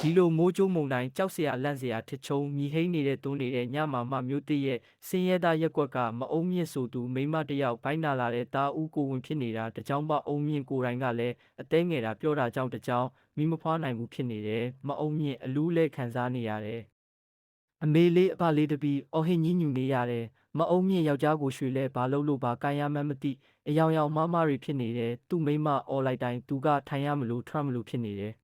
ဒီလိုမိုးကြိုးမုန်တိုင်းကြောက်စရာလန့်စရာထစ်ချုံမြည်ဟိန်းနေတဲ့တွန်းနေတဲ့ညမှာမှမြို့တစ်ရဲ့စင်းရဲသားရက်ကွက်ကမအုံမြင့်ဆိုသူမိမတယောက်ဘိုင်းနာလာတဲ့တာဦးကိုဝင်ဖြစ်နေတာတကြောင်မအုံမြင့်ကိုယ်တိုင်ကလည်းအသေးငယ်တာပြောတာကြောင့်တကြောင်မိမဖွားနိုင်ဘူးဖြစ်နေတယ်မအုံမြင့်အလူးလဲခံစားနေရတယ်အမေလေးအဖလေးတပီအော်ဟစ်ညင်းညူနေရတယ်မအုံမြင့်ယောက်ျားကိုရွှေလဲဘာလို့လို့ဘာကိုင်းရမှန်းမသိအယောင်ယောင်မှားမှားတွေဖြစ်နေတယ်သူ့မိမအော်လိုက်တိုင်းသူကထိုင်ရမလို့ထွက်မလို့ဖြစ်နေတယ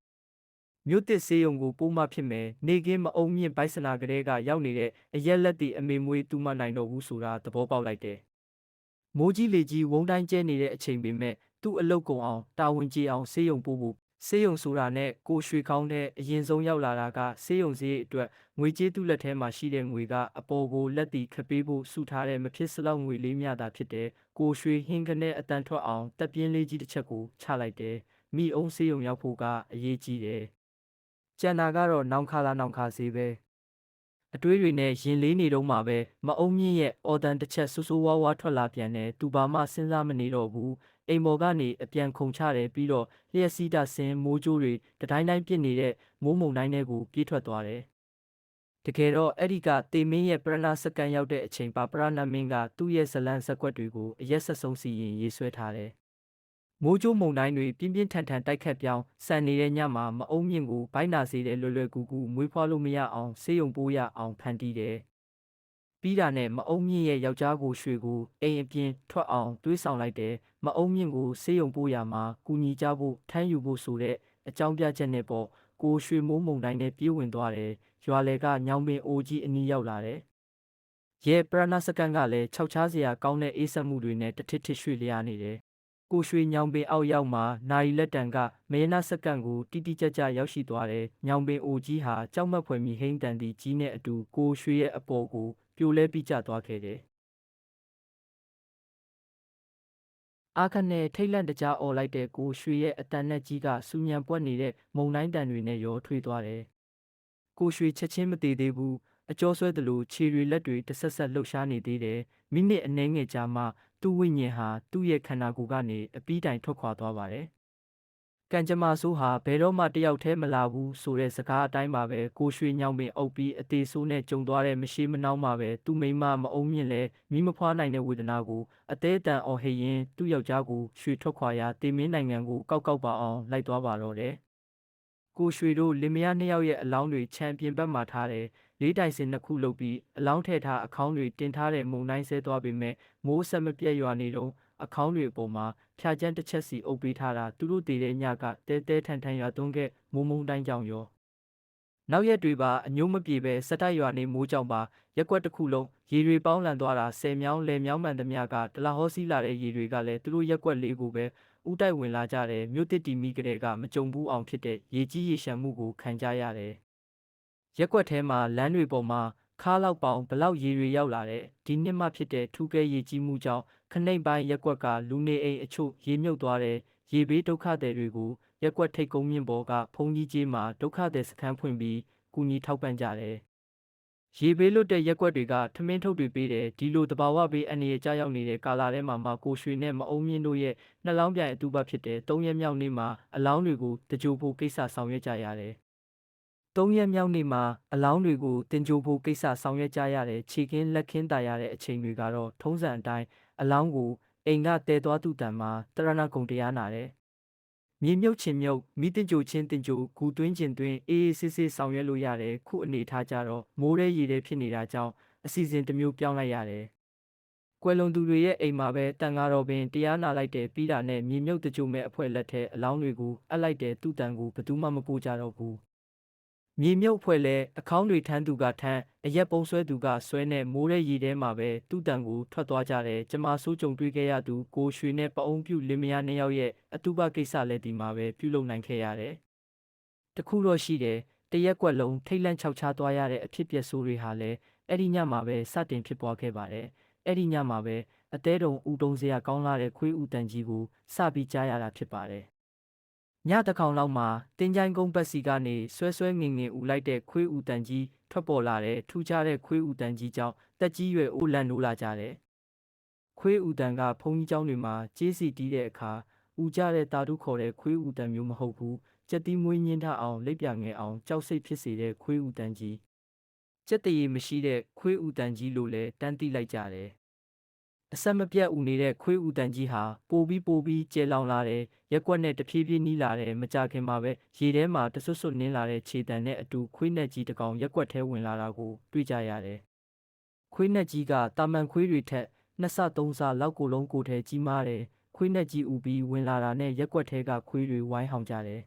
်မြို့တစ်စေးရုံကိုပိုးမဖြစ်မယ်နေကင်းမအုံမြင့်ဘိုက်စနာကလေးကရောက်နေတဲ့အရက်လက်တီအမေမွေးသူမနိုင်တော့ဘူးဆိုတာသဘောပေါက်လိုက်တယ်မိုးကြီးလေကြီးဝုန်းတိုင်းကျဲနေတဲ့အချိန်ပေမဲ့သူ့အလုတ်ကုန်အောင်တာဝန်ကျေအောင်စေးရုံပို့ဖို့စေးရုံဆိုတာနဲ့ကိုရွှေခေါင်းတဲ့အရင်ဆုံးရောက်လာတာကစေးရုံစည်းအတွက်ငွေကြေးသူ့လက်ထဲမှာရှိတဲ့ငွေကအပေါ်ကိုလက်တီခပေးဖို့စုထားတဲ့မဖြစ်စလောက်ငွေလေးမျှတာဖြစ်တယ်ကိုရွှေဟင်းကနဲ့အတန်ထွက်အောင်တပ်ပြင်းလေးကြီးတစ်ချက်ကိုချလိုက်တယ်မိအုံးစေးရုံရောက်ဖို့ကအရေးကြီးတယ်ကျန်တာကတော့နောင်ခါလာနောင်ခါစေးပဲအတွေးတွေနဲ့ရင်လေးနေတော့မှပဲမအုံမြင့်ရဲ့အော်တန်တစ်ချက်ဆူဆူဝါးဝါထွက်လာပြန်တယ်သူဘာမှစဉ်းစားမနေတော့ဘူးအိမ်မော်ကနေအပြန်ခုန်ချတယ်ပြီးတော့လျက်စီးတာဆင်းမိုးကြိုးတွေတတိုင်းတိုင်းပြစ်နေတဲ့မိုးမုန်တိုင်းတွေကိုပြေးထွက်သွားတယ်တကယ်တော့အဲ့ဒီကတေမင်းရဲ့ပရဏစကန်ရောက်တဲ့အချိန်ပါပရဏမင်းကသူ့ရဲ့ဇလန်ဇက်ကွက်တွေကိုအရက်ဆက်ဆုံးစီရင်ရေးဆွဲထားတယ်မိုးကြိုးမုန်တိုင်းတွေပြင်းပြင်းထန်ထန်တိုက်ခတ်ပြောင်းဆန်နေတဲ့ညမှာမအုံမြင့်ကိုဘိုင်းနာစေတဲ့လွယ်လွယ်ကူကူမွေးဖွားလို့မရအောင်ဆေးရုံပိုးရအောင်ဖန်တီးတယ်။ပြီးတာနဲ့မအုံမြင့်ရဲ့ယောက်ျားကိုရွှေကိုအိမ်အပြင်ထွက်အောင်တွေးဆောင်လိုက်တယ်။မအုံမြင့်ကိုဆေးရုံပိုးရမှာကူညီကြဖို့ထမ်းယူဖို့ဆိုတဲ့အကြောင်းပြချက်နဲ့ပေါ့ကိုရွှေမိုးမုန်တိုင်းနဲ့ပြေးဝင်သွားတယ်။ရွာလေကညောင်ပင်အိုကြီးအနီးရောက်လာတယ်။ရဲပရဏစကန်ကလည်းခြောက်ခြားစရာကောင်းတဲ့အေးဆက်မှုတွေနဲ့တထစ်ထစ်ရွှေ့လျားနေတယ်ကိုရွှေညောင်ပင်အောက်ရောက်မှာနိုင်လက်တံကမေနစကန်ကိုတိတိကျကျရောက်ရှိသွားတယ်။ညောင်ပင်အိုကြီးဟာကြောက်မက်ဖွယ်မြဟိန်းတန်တီကြီးနဲ့အတူကိုရွှေရဲ့အပေါ်ကိုပြိုလဲပြကျသွားခဲ့တယ်။အာခနဲ့ထိတ်လန့်တကြားអော်လိုက်တဲ့ကိုရွှေရဲ့အတန်နဲ့ကြီးကစူညံပွက်နေတဲ့မုံတိုင်းတန်တွေနဲ့ရောထွေးသွားတယ်။ကိုရွှေချက်ချင်းမသေးသေးဘူး။အကျော်ဆွဲသလိုခြေတွေလက်တွေတဆက်ဆက်လှုပ်ရှားနေသေးတယ်။မိနစ်အနည်းငယ်ကြာမှသူ့ဝိညာဉ်ဟာသူ့ရဲ့ခန္ဓာကိုယ်ကနေအပီးတိုင်ထွက်ခွာသွားပါတယ်။ကံကြမ္မာဆိုးဟာဘယ်တော့မှတယောက်တည်းမလာဘူးဆိုတဲ့စကားအတိုင်းပါပဲကိုရွှေညောင်ပင်အုပ်ပြီးအသေးဆိုးနဲ့ကြုံသွားတဲ့မရှိမနှောင်းမှာပဲသူ့မိန်းမမအုံမြင့်လဲမိမဖွားနိုင်တဲ့ဝေဒနာကိုအသေးအတန်အော်ဟစ်ရင်းသူ့ယောက်ျားကိုရွှေထွက်ခွာရာတေမင်းနိုင်ငံကိုကောက်ကောက်ပါအောင်လိုက်သွားပါတော့တယ်။ကိုရွှေတို့လင်မယားနှစ်ယောက်ရဲ့အလောင်းတွေခြံပြင်ဘက်မှာထားတယ်လေးတိုင်စင်နှစ်ခုလုပ်ပြီးအလောင်းထည့်ထားအခေါင်းတွေတင်ထားတဲ့မုံတိုင်းဆဲသွားပေမဲ့မိုးဆက်မပြတ်ရွာနေတော့အခေါင်းတွေအပေါ်မှာဖြာကျန်းတစ်ချက်စီအုပ်ပေးထားတာသူတို့တည်တဲ့ညကတဲတဲထန်ထန်ရွာသွန်းခဲ့မိုးမုံတိုင်းကြောင့်ရောနောက်ရက်တွေပါအညိုးမပြေပဲစက်တိုက်ရွာနေမိုးကြောင့်ပါရက်ကွက်တစ်ခုလုံးရေတွေပေါင်းလန်သွားတာ10မြောင်းလယ်မြောင်းမှန်သမျှကတလာဟောစီးလာတဲ့ရေတွေကလည်းသူတို့ရက်ကွက်လေးကိုပဲဥတိုက်ဝင်လာကြတယ်မြို့တစ်တီမီကလေးကမကြုံဘူးအောင်ဖြစ်တဲ့ရေကြီးရေရှမ်းမှုကိုခံကြရတယ်ရက်ကွက်ထဲမှာလမ်းတွေပေါ်မှာခါလောက်ပေါင်ဘလောက်ရေတွေရောက်လာတဲ့ဒီနှစ်မှဖြစ်တဲ့ထူးကဲရေကြီးမှုကြောင့်ခနှိမ့်ပိုင်းရက်ကွက်ကလူနေအိမ်အချို့ရေမြုပ်သွားတဲ့ရေဘေးဒုက္ခသည်တွေကိုရက်ကွက်ထိတ်ကုန်းမြင့်ပေါ်ကဖုန်ကြီးကြီးမှာဒုက္ခသည်စခန်းဖွင့်ပြီးကူညီထောက်ပံ့ကြတယ်ရေဘေးလွတ်တဲ့ရက်ကွက်တွေကထမင်းထုတ်တွေပေးတယ်ဒီလိုတဘာဝဘေးအန္တရာယ်ကြားရောက်နေတဲ့ကာလာထဲမှာကိုရွှေနဲ့မအုံမြင့်တို့ရဲ့နှလောင်းပြိုင်အတူပါဖြစ်တဲ့3ရက်မြောက်နေ့မှာအလောင်းတွေကိုတကြိုဖို့ကိစ္စဆောင်ရွက်ကြရတယ်3ရက်မြောက်နေ့မှာအလောင်းတွေကိုတင်ကြိုဖို့ကိစ္စဆောင်ရွက်ကြရတဲ့ခြေကင်းလက်ခင်းတာရတဲ့အချိန်တွေကတော့ထုံးစံအတိုင်းအလောင်းကိုအိမ်ကတဲသွားသူတန်မှာတရဏဂုံတရားနာတယ်မြေမြုပ်ချင်မြုပ်မိတင်ကြိုချင်းတင်ကြိုဂူသွင်းကျင်သွင်းအေးအေးဆေးဆေးဆောင်ရွက်လို့ရတယ်ခုအနေထားကြတော့မိုးရဲရေရဲဖြစ်နေတာကြောင့်အစီအစဉ်တစ်မျိုးပြောင်းလိုက်ရတယ်ကွယ်လွန်သူတွေရဲ့အိမ်မှာပဲတန်ဃာတော်ပင်တရားနာလိုက်တဲ့ပြီးတာနဲ့မြေမြုပ်တကြိုမဲ့အဖွဲ့လက်ထဲအလောင်းတွေကိုအပ်လိုက်တဲ့သူတန်ကိုဘယ်သူမှမပို့ကြတော့ဘူးမြေမြုပ်ဖွဲ့လဲအခေါင်းတွေထမ်းသူကထမ်းအရက်ပုံဆွဲသူကဆွဲနဲ့မိုးရဲရည်ထဲမှာပဲသူ့တန်ကိုထွက်သွားကြတယ်ကျမဆိုးကြုံတွေ့ခဲ့ရသူကိုရွှေနဲ့ပအုံးပြုလင်မယားနှစ်ယောက်ရဲ့အတူပကိစ္စလည်းဒီမှာပဲပြုလုပ်နိုင်ခဲ့ရတယ်တခုတော့ရှိတယ်တရက်ကွက်လုံးထိတ်လန့်ချောက်ချားသွားရတဲ့အဖြစ်ပြက်ဆိုးတွေဟာလည်းအဲ့ဒီညမှာပဲစတင်ဖြစ်ပွားခဲ့ပါတယ်အဲ့ဒီညမှာပဲအသေးတုံဦးတုံးစရာကောင်းလာတဲ့ခွေးဦးတန်ကြီးကိုစပြီးကြားရတာဖြစ်ပါတယ်ညတကောင်လောက်မှာတင်းချိုင်းကုန်းပတ်စီကနေဆွဲငင်ဦးလိုက်တဲ့ခွေးဦးတန်ကြီးထွက်ပေါ်လာတဲ့ထူးခြားတဲ့ခွေးဦးတန်ကြီးကြောင့်တက်ကြီးရွယ်အိုလန့်နိုးလာကြတယ်။ခွေးဦးတန်ကဘုန်းကြီးကျောင်းတွေမှာကြေးစီတီးတဲ့အခါ ဦးကြတဲ့တာတုခေါ်တဲ့ခွေးဦးတန်မျိုးမဟုတ်ဘူးကြက်သီးမွေးညင်းထအောင်လက်ပြငယ်အောင်ကြောက်စိတ်ဖြစ်စေတဲ့ခွေးဦးတန်ကြီးကြက်တရေမရှိတဲ့ခွေးဦးတန်ကြီးလို့လည်းတန်းသိလိုက်ကြတယ်အဆက်မပြတ်ဦးနေတဲ့ခွေးဦးတန်ကြီးဟာပိုပြီးကျဲလောင်လာတယ်ရက်ကွက်နဲ့တဖြည်းဖြည်းနီးလာတယ်မကြခင်မှာပဲရေထဲမှာတဆွတ်ဆွတ်နင်းလာတဲ့ခြေတံနဲ့အတူခွေးနက်ကြီးတစ်ကောင်ရက်ကွက်ထဲဝင်လာတာကိုတွေ့ကြရတယ်ခွေးနက်ကြီးကတာမန်ခွေးတွေထက်2 ဆ 3 ဆလောက်ကိုလုံးကိုထဲကြီးမားတယ်ခွေးနက်ကြီးဦးပြီးဝင်လာတာနဲ့ရက်ကွက်ထဲကခွေးတွေဝိုင်းဟောင်ကြတယ်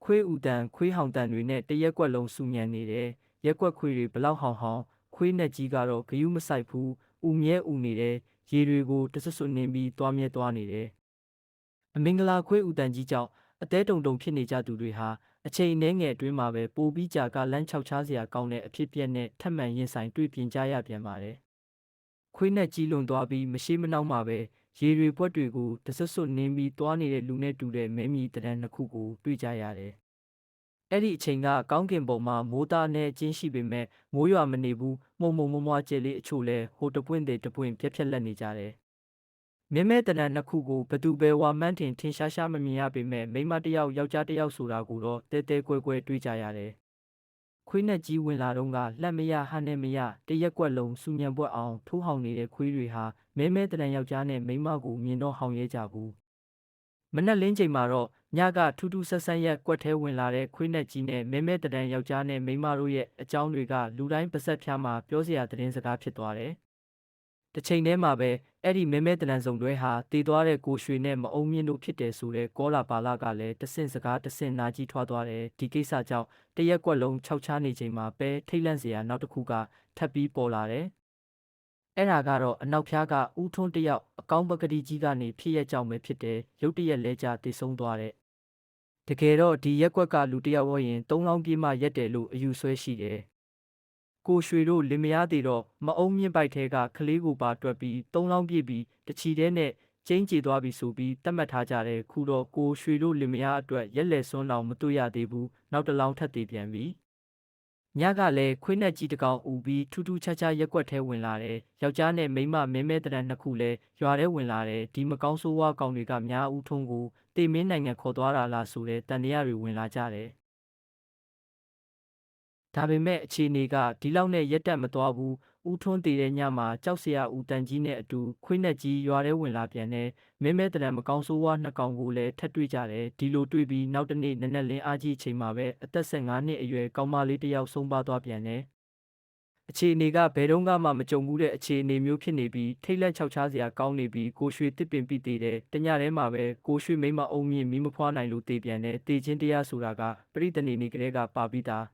ခွေးဦးတန်ခွေးဟောင်တန်တွေနဲ့တရက်ကွက်လုံးစူညံနေတယ်ရက်ကွက်ခွေးတွေဘလောက်ဟောင်ဟောင်ခွေးနက်ကြီးကတော့ဂယုမဆိုင်ဘူးဦးမြဲဦးနေတယ်ရေတွေကိုတဆွတ်ဆွတ်နင်းပြီးသွားမြဲသွားနေတယ်အမင်္ဂလာခွေးဦးတန်ကြီးကြောင့်အသေးတုံတုံဖြစ်နေကြသူတွေဟာအချိန်အနည်းငယ်အတွင်းမှာပဲပိုပြီးကြာကလမ်းချောက်ချားစရာကောင်းတဲ့အဖြစ်ပြက်နဲ့ထပ်မံရင်ဆိုင်တွေ့ပြင်ကြရပြန်ပါတယ်ခွေးနက်ကြီးလွန်သွားပြီးမရှိမနှောက်မှာပဲရေတွေပွက်တွေကိုတဆွတ်ဆွတ်နင်းပြီးသွားနေတဲ့လူနဲ့တူတဲ့မဲမီတရံနှစ်ခုကိုတွေ့ကြရတယ်အဲ့ဒီအချိန်ကကောင်းကင်ဘုံမှာမိုးသားနဲ့အကျဉ်းရှိပေမဲ့မိုးရွာမနေဘူးမှုံမွားကျဲလေးအချို့လဲဟိုတပွင့်တပွင့်ပြက်လက်နေကြတယ်မြဲမဲတရံနှစ်ခုကိုဘသူပဲဝါမှန်းထင်ရှားမမြင်ရပေမဲ့မိန်းမတစ်ယောက်ယောက်ျားတစ်ယောက်ဆိုတာကိုတော့တဲကွဲတွေ့ကြရတယ်ခွေးနက်ကြီးဝင်လာတော့ကလှက်မရဟန်နဲ့မရတရက်ကွက်လုံးစူညံပွက်အောင်ထိုးဟောင်နေတဲ့ခွေးတွေဟာမဲတရံယောက်ျားနဲ့မိန်းမကိုမြင်တော့ဟောင်ရဲကြဘူးမနက်လင်းချိန်မှာတော့ညကထူးထူးဆန်းဆန်းရက်ကွက်ထဲဝင်လာတဲ့ခွေးနက်ကြီးနဲ့မဲတရံယောက်ျားနဲ့မိန်းမတို့ရဲ့အကြောင်းတွေကလူတိုင်းပါဆက်ဖြားမှာပြောစရာသတင်းစကားဖြစ်သွားတယ်တစ်ချိန်တည်းမှာပဲအဲ့ဒီမဲတရံစုံတွဲဟာတည်သွားတဲ့ကိုရွှေနဲ့မအုံမြင့်တို့ဖြစ်တယ်ဆိုတဲ့ကောလာပါလာကလည်းတဆင့်စကားတဆင့်နာကြီးထွားသွားတယ်ဒီကိစ္စကြောင့်တရက်ကွက်လုံးခြောက်ချားနေချိန်မှာပဲထိတ်လန့်စရာနောက်တစ်ခုကထပ်ပြီးပေါ်လာတယ်အဲ့ဒါကတော့အနောက်ဖျားကဦးထွန်းတယောက်အကောင်းပကတိကြီးကနေဖြစ်ရကြောင်ပဲဖြစ်တယ်ရုတ်တရက်လဲကြတည်ဆုံးသွားတဲ့တကယ်တော့ဒီရက်ကွက်ကလူတယောက်ရောရင်3 လောင်းပြေးမှရက်တယ်လို့အယူဆွဲရှိတယ်ကိုရွှေတို့လင်မယားသေးတော့မအုံမြင့်ပိုက်ထဲကကလေးကိုပါတွက်ပြီး3 လောင်းပြည့်ပြီးတချီတဲ့နဲ့ကျင်းကြေသွားပြီဆိုပြီးတတ်မှတ်ထားကြတယ်ခုတော့ကိုရွှေတို့လင်မယားအတွက်ရက်လက်စွန်းလောင်မတွေ့ရသေးဘူးနောက်တစ်လောင်းထပ်သေးပြန်ပြီညကလည်းခွေးနက်ကြီးတစ်ကောင်ဦးပြီးထူးထူးခြားခြားရက်ကွက်ထဲဝင်လာတယ်ယောက်ျားနဲ့မိန်းမမဲတရံနှစ်ခုလည်းရွာထဲဝင်လာတယ်ဒီမကောင်းဆိုးဝါးကောင်တွေကများဦးထုံးကိုတေမင်းနိုင်ငံခေါ်သွားတာလားဆိုတဲ့တန်တရားတွေဝင်လာကြတယ်ဒါပေမဲ့အခြေအနေကဒီလောက်နဲ့ရက်တက်မသွားဘူးဦးထွန်းတည်တဲ့ညမှာကြောက်စရာဦးတန်ကြီးနဲ့အတူခွေးနက်ကြီးရွာထဲဝင်လာပြန်တယ်မဲတရံမကောင်းဆိုးဝါးနှစ်ကောင်ကိုလည်းထပ်တွေ့ကြတယ်ဒီလိုတွေ့ပြီးနောက်တနေ့နက်နက်လင်းအားကြီးအချိန်မှာပဲအသက်15 နှစ်အရွယ်ကောင်မလေးတစ်ယောက်ဆုံးပါသွားပြန်တယ်အခြေအနေကဘယ်တော့မှမကြုံဘူးတဲ့အခြေအနေမျိုးဖြစ်နေပြီးထိတ်လန့်ချောက်ချားစရာကောင်းနေပြီးကိုရွှေတစ်ပင်ပြီးသေးတယ်တညထဲမှာပဲကိုရွှေမိမအုံမြင့်မီးမဖွားနိုင်လို့တေးပြန်တယ်တေးချင်းတရားဆိုတာကပရိသနေနေကလေးကပါပြီးသာ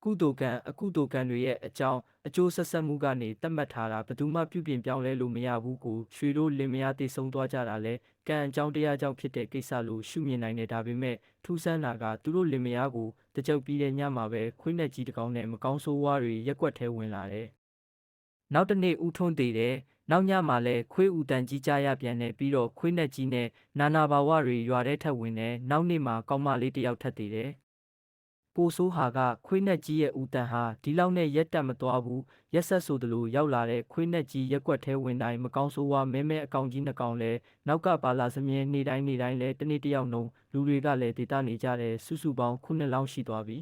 းကုသိုလ်ကံအကုသိုလ်ကံတွေရဲ့အကြောင်းအကျိုးဆက်ဆက်မှုကနေသတ်မှတ်ထားတာဘယ်သူမှပြုပြင်ပြောင်းလဲလို့မရဘူးကိုရွှေတို့လင်မယားသိဆုံးသွားကြတာလဲကံအကြောင်းတရားကြောင့်ဖြစ်တဲ့ကိစ္စလို့ရှုမြင်နိုင်တယ်ဒါပေမဲ့ထူးဆန်းတာကသူတို့လင်မယားကိုတကြုတ်ပြီးတဲ့ညမှာပဲခွေးနက်ကြီးတစ်ကောင်နဲ့မကောင်းဆိုးဝါးတွေရက်ကွက်ထဲဝင်လာတယ်နောက်တနေ့ဦးထွန်းသေးတယ်နောက်ညမှာလဲခွေးဦးတန်ကြီးကြားရပြန်တယ်ပြီးတော့ခွေးနက်ကြီးနဲ့နာနာဘာဝတွေရွာထဲထပ်ဝင်တယ်နောက်နေ့မှာကောင်းမလေးတစ်ယောက်ထပ်သေးတယ်ပိုဆိုးဟာကခွေးနက်ကြီးရဲ့ဦးတန်ဟာဒီလောက်နဲ့ရက်တက်မသွားဘူးရက်ဆက်ဆိုသလိုရောက်လာတဲ့ခွေးနက်ကြီးရက်ကွက်ထဲဝင်တိုင်းမကောင်းဆိုးဝါးမဲအကောင်ကြီးနှစ်ကောင်လဲနောက်ကပါလာစမြဲနေတိုင်းလဲတနေ့တယောက်နှုံလူတွေကလည်းဒေသနေကြတဲ့စုစုပေါင်း9 လောင်းရှိသွားပြီ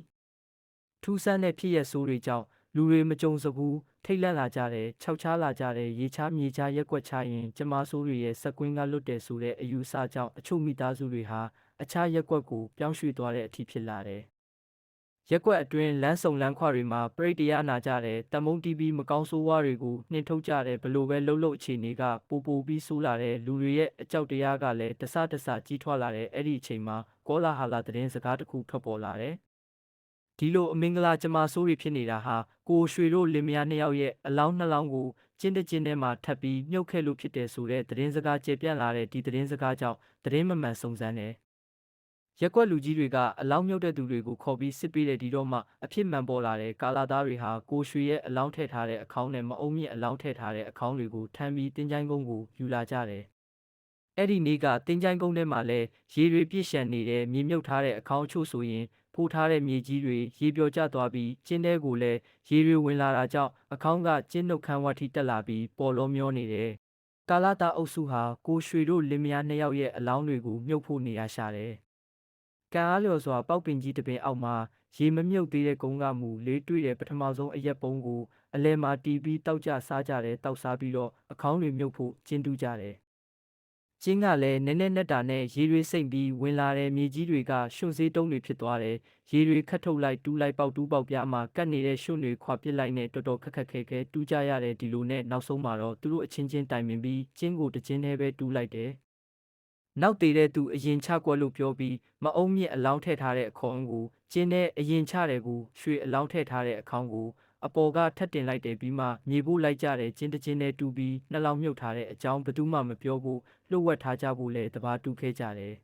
ထူးဆန်းတဲ့ဖြစ်ရဆိုးတွေကြောင့်လူတွေမကြုံစဘူးထိတ်လန့်လာကြတယ်ခြောက်ချားလာကြတယ်ရေချားမြေချားရက်ကွက်ချရင်ကျမဆိုးတွေရဲ့စက်ကွင်းကလွတ်တယ်ဆိုတဲ့အယူအဆကြောင့်အချို့မိသားစုတွေဟာအခြားရက်ကွက်ကိုပြောင်းရွှေ့သွားတဲ့အထိဖြစ်လာတယ်ရက်ကွက်အတွင်းလမ်းစုံလမ်းခွတွေမှာပရိတ်တရားနာကြတယ်တမုံတီးပြီးမကောင်းဆိုးဝါးတွေကိုနှင်ထုတ်ကြတယ်ဘလို့ပဲလှုပ်အခြေအနေကပိုပြီးဆိုးလာတယ်လူတွေရဲ့အကြောက်တရားကလည်းတဆကြီးထွားလာတယ်အဲ့ဒီအချိန်မှာကောလာဟာလာသတင်းစကားတစ်ခုထွက်ပေါ်လာတယ်ဒီလိုအမင်္ဂလာကျမဆိုးတွေဖြစ်နေတာဟာကိုရွှေတို့လင်မယားနှစ်ယောက်ရဲ့အလောင်း2 လောင်းကိုကျင်းထဲမှာထပ်ပြီးမြုပ်ခဲ့လို့ဖြစ်တယ်ဆိုတဲ့သတင်းစကားကျေပြန့်လာတဲ့ဒီသတင်းစကားကြောင့်သတင်းမမှန်စုံစမ်းတယ်ရက်ကွက်လူကြီးတွေကအလောင်းမြုပ်တဲ့သူတွေကိုခေါ်ပြီးစစ်ပေးတဲ့ဒီတော့မှအဖြစ်မှန်ပေါ်လာတဲ့ကာလာသားတွေဟာကိုရွှေရဲ့အလောင်းထည့်ထားတဲ့အခေါင်းနဲ့မအုံမြင့်အလောင်းထည့်ထားတဲ့အခေါင်းတွေကိုထမ်းပြီးတင်းချိုင်းကုန်းကိုယူလာကြတယ်။အဲ့ဒီနေ့ကတင်းချိုင်းကုန်းထဲမှာလည်းရေတွေပြည့်ရှံနေတဲ့မြေမြုပ်ထားတဲ့အခေါင်းအချို့ဆိုရင်ဖိုးထားတဲ့မြေကြီးတွေရေပျော်ကျသွားပြီးကျင်းထဲကိုလည်းရေတွေဝင်လာတာကြောင့်အခေါင်းကကျင်းနှုတ်ခမ်းဝါထိတက်လာပြီးပေါ်လောမျောနေတယ် ကာလာတာအုပ်စုဟာကိုရွှေတို့လင်မယားနှစ်ယောက်ရဲ့အလောင်းတွေကိုမြုပ်ဖို့နေရာရှာတယ်။ကံအားလျော်စွာပေါက်ပင်ကြီးတစ်ပင်အောက်မှာရေမမြုပ်သေးတဲ့ကုန်းကမူလေးတွေ့တဲ့ပထမဆုံးအရက်ပုံးကိုအလဲမှာတီးပြီးတောက်ကြစားကြတယ်တောက်စားပြီးတော့အခေါင်းတွေမြုပ်ဖို့ကျင်းတူးကြတယ်။ကျင်းကလည်းနည်းနည်းနဲ့တာနဲ့ရေတွေစိမ့်ပြီးဝင်လာတဲ့မြေကြီးတွေကရွှွန့်စေးတုံးတွေဖြစ်သွားတယ်။ရေတွေခတ်ထုတ်လိုက်တူးလိုက်ပေါက်တူးပေါက်ပြားမှာကတ်နေတဲ့ရွှွန့်တွေခွာပစ်လိုက်နဲ့တော်တော်ခက်ခက်ခဲခဲတူးကြရတယ်ဒီလိုနဲ့နောက်ဆုံးမှာတော့သူတို့အချင်းချင်းတိုင်ပင်ပြီးကျင်းကိုတစ်ကျင်းနဲ့ပဲတူးလိုက်တယ်။နောက်တည်တဲ့သူအရင်ချကွက်လို့ပြောပြီးမအုံးမြင့်အလောင်းထည့်ထားတဲ့အခေါင်းကိုကျင်းနဲ့အရင်ချတယ်ကိုရွှေအလောင်းထည့်ထားတဲ့အခေါင်းကိုအပေါ်ကထပ်တင်လိုက်တယ်ပြီးမှမြေဖို့လိုက်ကြတယ်ကျင်းတစ်ကျင်းနဲ့တူပြီးနှလောင်းမြုပ်ထားတဲ့အကြောင်းဘယ်သူမှမပြောဖို့လှုပ်ဝက်ထားကြဖို့လဲတဘာတူခဲ့ကြတယ်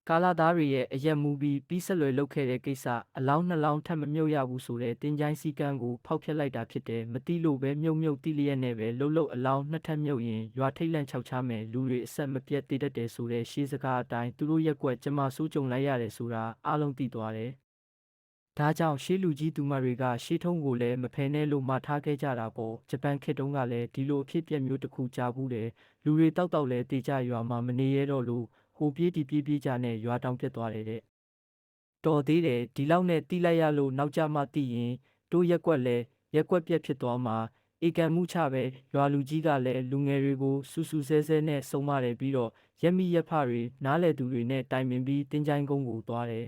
ကာလာသားတွေရဲ့အရက်မူပြီးဆက်လွယ်လုပ်ခဲ့တဲ့ကိစ္စအလောင်းနှလောင်းထပ်မမြုပ်ရဘူးဆိုတဲ့တင်ချိုင်းစည်းကမ်းကိုဖောက်ဖျက်လိုက်တာဖြစ်တယ်မတိလို့ပဲမြုပ်တိလျက်နဲ့ပဲလှုပ်အလောင်းနှစ်ထပ်မြုပ်ရင်ရွာထိတ်လန့်ချောက်ချမယ်လူတွေအဆက်မပြတ်တည်တတ်တယ်ဆိုတဲ့ရှေးစကားအတိုင်းသူတို့ရက်ကွက်ကျမဆိုးကြုံလိုက်ရတယ်ဆိုတာအားလုံးသိသွားတယ်ဒါကြောင့်ရှေးလူကြီးသူမတွေကရှေးထုံးကိုလည်းမဖယ်နဲ့လို့မှာထားခဲ့ကြတာပေါ့ဂျပန်ခေတ်တုန်းကလည်းဒီလိုအဖြစ်ပြက်မျိုးတစ်ခုကြားဘူးတယ်လူတွေတောက်လဲတေကြရွာမှာမနေရတော့လို့ဟိုပြေးတီပြေးကြနဲ့ရွာတောင်ပြက်သွားတယ်တဲ့တော်သေးတယ်ဒီလောက်နဲ့တီးလိုက်ရလို့နောက်ကြမှသိရင်တို့ရက်ကွက်လဲရက်ကွက်ပြက်ဖြစ်သွားမှာဧကန်မှုချပဲရွာလူကြီးကလည်းလူငယ်တွေကိုစူးဆဲနဲ့စုံမတယ်ပြီးတော့ရက်မိရက်ဖတွေနားလေသူတွေနဲ့တိုင်ပင်ပြီးတင်းချိုင်းကုန်းကိုသွားတယ်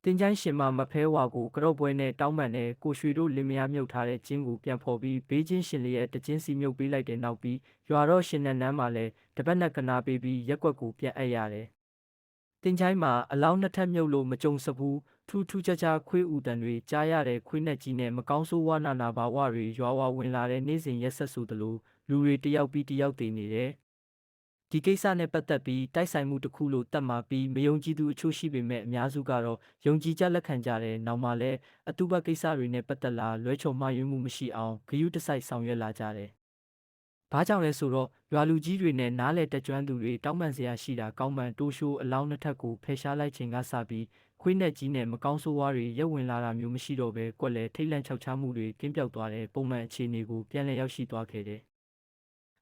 တင်ချိုင်းရှင်မမဖဲဝါကိုကြော့ပွဲနဲ့တောင်းပန်တဲ့ကိုရွှေတို့လင်မယားမြုပ်ထားတဲ့ကျင်းကိုပြန်ဖော်ပြီးဘေးချင်းရှင်လေးရဲ့တချင်းစီမြုပ်ပေးလိုက်တဲ့နောက်ပြီးရွာတော့ရှင်နန်းမှာလည်းတပတ်နဲ့ကနာပေးပြီးရက်ကွက်ကိုပြန်အပ်ရတယ်။တင်ချိုင်းမှာအလောင်းနှစ်ထပ်မြုပ်လို့မကြုံစဘူးထူးထူးခြားခြားခွေးဥတန်တွေကြားရတဲ့ခွေးနဲ့ကြီးနဲ့မကောင်းဆိုးဝါနာဘာဝတွေရွာဝဝင်လာတဲ့နေ့စဉ်ရက်ဆက်ဆိုသလိုလူတွေတယောက်ပြီးတယောက်တည်နေတယ်။ဒီကိစ္စနဲ့ပတ်သက်ပြီးတိုက်ဆိုင်မှုတစ်ခုလို့တတ်မှပြီးမယုံကြည်သူအချို့ရှိပေမဲ့အများစုကတော့ယုံကြည်ကြလက်ခံကြတယ်။နောက်မှလည်းအတူပတ်ကိစ္စတွေနဲ့ပတ်သက်လာလွဲချော်မှားယွင်းမှုမရှိအောင်ဂရုတစိုက်ဆောင်ရွက်လာကြတယ်။ဘာကြောင့်လဲဆိုတော့ရွာလူကြီးတွေနဲ့နားလေတက်ကျွမ်းသူတွေတောင်းပန်စရာရှိတာကောင်းမှန်တိုးရှိုးအလောင်းနှစ်ထပ်ကိုဖယ်ရှားလိုက်ခြင်းကစပြီးခွေးနဲ့ကြီးနဲ့မကောင်းဆိုးဝါးတွေရက်ဝင်လာတာမျိုးမရှိတော့ဘဲကွက်လဲထိတ်လန့်ချောက်ချမှုတွေကင်းပြောက်သွားတဲ့ပုံမှန်အခြေအနေကိုပြန်လည်ရောက်ရှိသွားခဲ့တယ်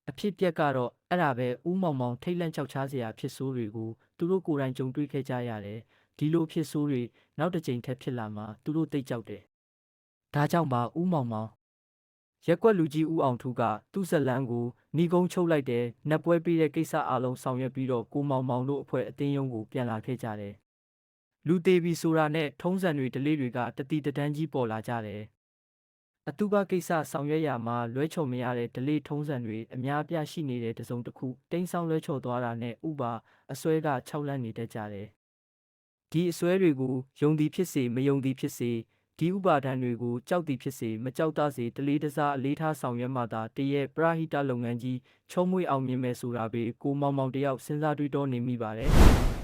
အဖြစ်ပြက်ကတော့အဲ့ဒါပဲဦးမောင်မောင်ထိတ်လန့်ချောက်ချားစရာဖြစ်ဆိုးတွေကိုသူတို့ကိုယ်တိုင်ကြုံတွေ့ခဲ့ကြရတယ်ဒီလိုဖြစ်ဆိုးတွေနောက်တစ်ကြိမ်ထပ်ဖြစ်လာမှာသူတို့သိကြောက်တယ်ဒါကြောင့်ပါဦးမောင်မောင်ရက်ကွက်လူကြီးဦးအောင်ထူးကသူ့ဇလန်းကိုဏီကုန်းချုပ်လိုက်တယ်နက်ပွဲပြီးတဲ့ကိစ္စအလုံးဆောင်ရွက်ပြီးတော့ကိုမောင်မောင်တို့အဖွဲ့အတင်းယုံကိုပြန်လာခဲ့ကြတယ်လူသေးပြီဆိုတာနဲ့ထုံးစံတွေဒလေးတွေကတတိတန်းကြီးပေါ်လာကြတယ်အတူပါကိစ္စဆောင်ရွက်ရမှာလွဲချော်မရတဲ့ဒလေးထုံးစံတွေအများအပြားရှိနေတဲ့တစုံတစ်ခုတိမ်းဆောင်လွဲချော်သွားတာနဲ့ဥပါအစွဲက6လန့်နေတတ်ကြတယ်ဒီအစွဲတွေကိုယုံသည်ဖြစ်စေမယုံသည်ဖြစ်စေဒီဥပါဒဏ်တွေကိုကြောက်သည်ဖြစ်စေမကြောက်တစေတလေးတစားအလေးထားဆောင်ရွက်မှသာတရဲ့ပရဟိတလုပ်ငန်းကြီးချုံးမွေအောင်မြင်မယ်ဆိုတာပဲကိုမောင်မောင်တယောက်စဉ်းစားတွေးတောနေမိပါတယ်